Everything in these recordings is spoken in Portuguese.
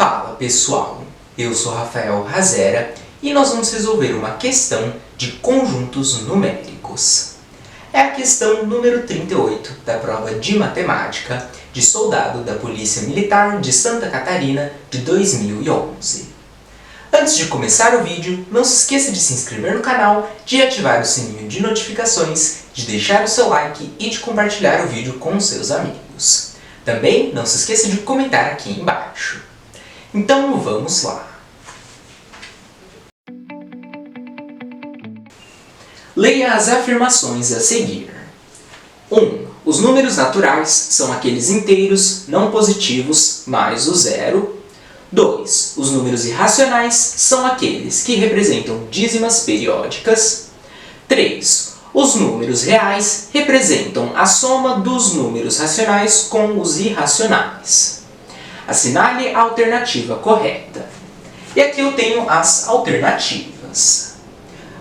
Fala pessoal, eu sou Rafael Razera e nós vamos resolver uma questão de conjuntos numéricos. É a questão número 38 da prova de matemática de soldado da Polícia Militar de Santa Catarina de 2011. Antes de começar o vídeo, não se esqueça de se inscrever no canal, de ativar o sininho de notificações, de deixar o seu like e de compartilhar o vídeo com seus amigos. Também não se esqueça de comentar aqui embaixo. Então vamos lá! Leia as afirmações a seguir. 1. Os números naturais são aqueles inteiros não positivos mais o zero. 2. Os números irracionais são aqueles que representam dízimas periódicas. 3. Os números reais representam a soma dos números racionais com os irracionais. Assinale a alternativa correta. E aqui eu tenho as alternativas.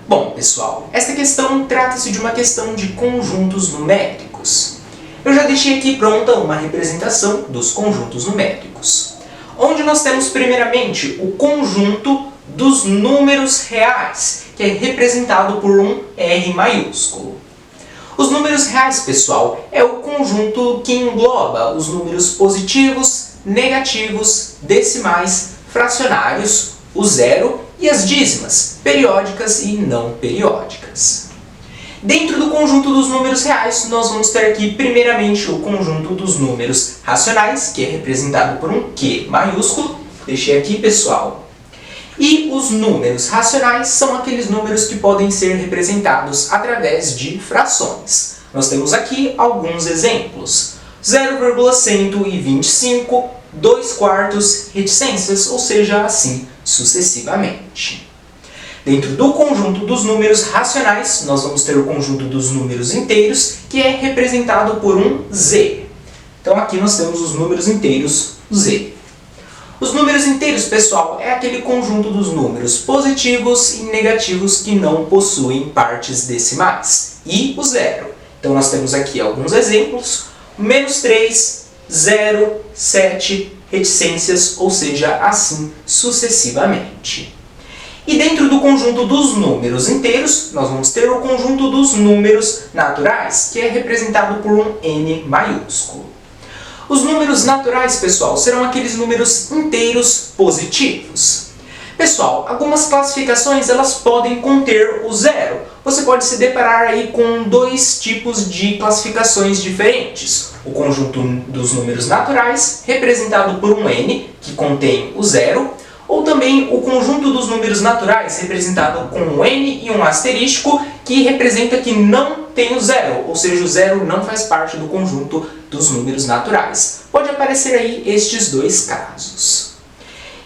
Bom, pessoal, esta questão trata-se de uma questão de conjuntos numéricos. Eu já deixei aqui pronta uma representação dos conjuntos numéricos, onde nós temos primeiramente o conjunto dos números reais, que é representado por um R maiúsculo. Os números reais, pessoal, é o conjunto que engloba os números positivos, negativos, decimais, fracionários, o zero e as dízimas, periódicas e não periódicas. Dentro do conjunto dos números reais, nós vamos ter aqui primeiramente o conjunto dos números racionais, que é representado por um Q maiúsculo, deixei aqui, pessoal. E os números racionais são aqueles números que podem ser representados através de frações. Nós temos aqui alguns exemplos. 0,125, 2 quartos, reticências, ou seja, assim sucessivamente. Dentro do conjunto dos números racionais, nós vamos ter o conjunto dos números inteiros, que é representado por um Z. Então aqui nós temos os números inteiros Z. Os números inteiros, pessoal, é aquele conjunto dos números positivos e negativos que não possuem partes decimais. E o zero. Então nós temos aqui alguns exemplos. -3, 0, 7, reticências, ou seja, assim sucessivamente. E dentro do conjunto dos números inteiros, nós vamos ter o conjunto dos números naturais, que é representado por um N maiúsculo. Os números naturais, pessoal, serão aqueles números inteiros positivos. Pessoal, algumas classificações elas podem conter o zero. Você pode se deparar aí com dois tipos de classificações diferentes. O conjunto dos números naturais, representado por um N, que contém o zero, ou também o conjunto dos números naturais, representado com um N e um asterístico, que representa que não tem o zero, ou seja, o zero não faz parte do conjunto dos números naturais. Pode aparecer aí estes dois casos.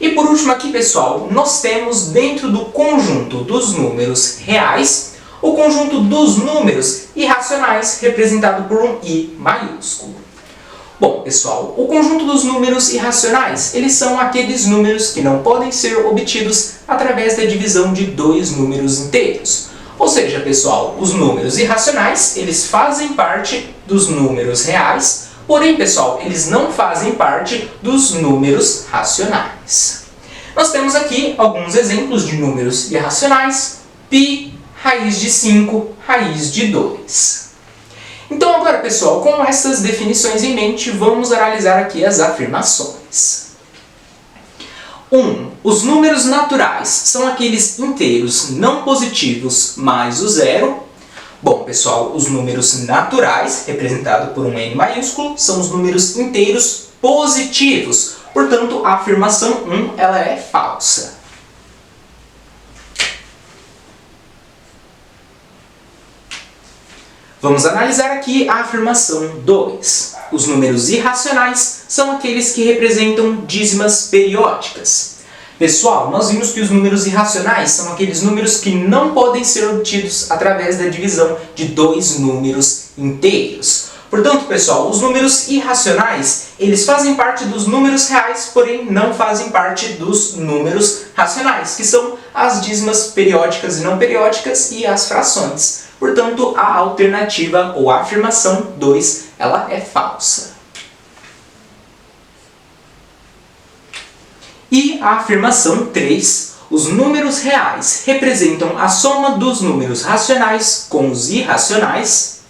E por último aqui, pessoal, nós temos dentro do conjunto dos números reais, o conjunto dos números irracionais, representado por um I maiúsculo. Bom, pessoal, o conjunto dos números irracionais, eles são aqueles números que não podem ser obtidos através da divisão de dois números inteiros. Ou seja, pessoal, os números irracionais, eles fazem parte dos números reais, porém, pessoal, eles não fazem parte dos números racionais. Nós temos aqui alguns exemplos de números irracionais: π, raiz de 5, raiz de 2. Então agora, pessoal, com essas definições em mente, vamos analisar aqui as afirmações. 1. Os números naturais são aqueles inteiros não positivos mais o zero. Bom, pessoal, os números naturais, representados por um N maiúsculo, são os números inteiros positivos. Portanto, a afirmação 1 ela é falsa. Vamos analisar aqui a afirmação 2. Os números irracionais são aqueles que representam dízimas periódicas. Pessoal, nós vimos que os números irracionais são aqueles números que não podem ser obtidos através da divisão de dois números inteiros. Portanto, pessoal, os números irracionais, eles fazem parte dos números reais, porém não fazem parte dos números racionais, que são as dízimas periódicas e não periódicas e as frações. Portanto, a alternativa ou a afirmação 2, ela é falsa. E a afirmação 3, os números reais representam a soma dos números racionais com os irracionais.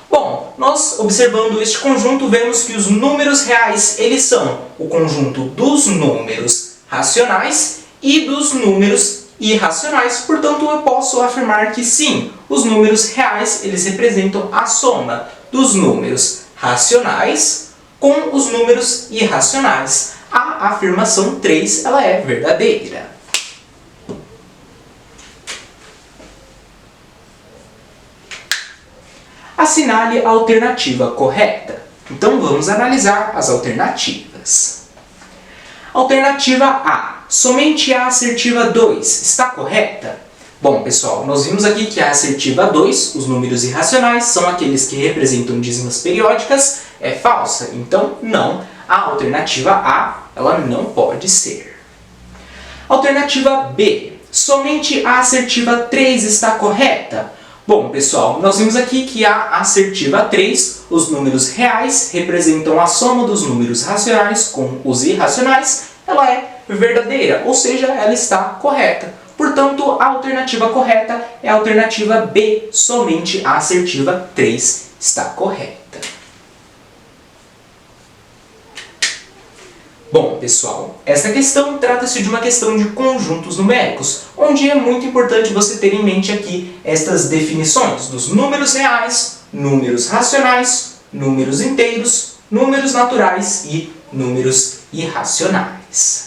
Bom, nós observando este conjunto vemos que os números reais eles são o conjunto dos números racionais e dos números irracionais. Portanto, eu posso afirmar que sim, os números reais eles representam a soma dos números racionais com os números irracionais. A afirmação 3 ela é verdadeira. Assinale a alternativa correta. Então vamos analisar as alternativas. Alternativa A, somente a assertiva 2 está correta? Bom, pessoal, nós vimos aqui que a assertiva 2, os números irracionais, são aqueles que representam dízimas periódicas, é falsa. Então, não. A alternativa A, ela não pode ser. Alternativa B, somente a assertiva 3 está correta? Bom, pessoal, nós vimos aqui que a assertiva 3, os números reais representam a soma dos números racionais com os irracionais, ela é verdadeira, ou seja, ela está correta. Portanto, a alternativa correta é a alternativa B, somente a assertiva 3 está correta. Bom, pessoal, esta questão trata-se de uma questão de conjuntos numéricos, onde é muito importante você ter em mente aqui estas definições dos números reais, números racionais, números inteiros, números naturais e números irracionais.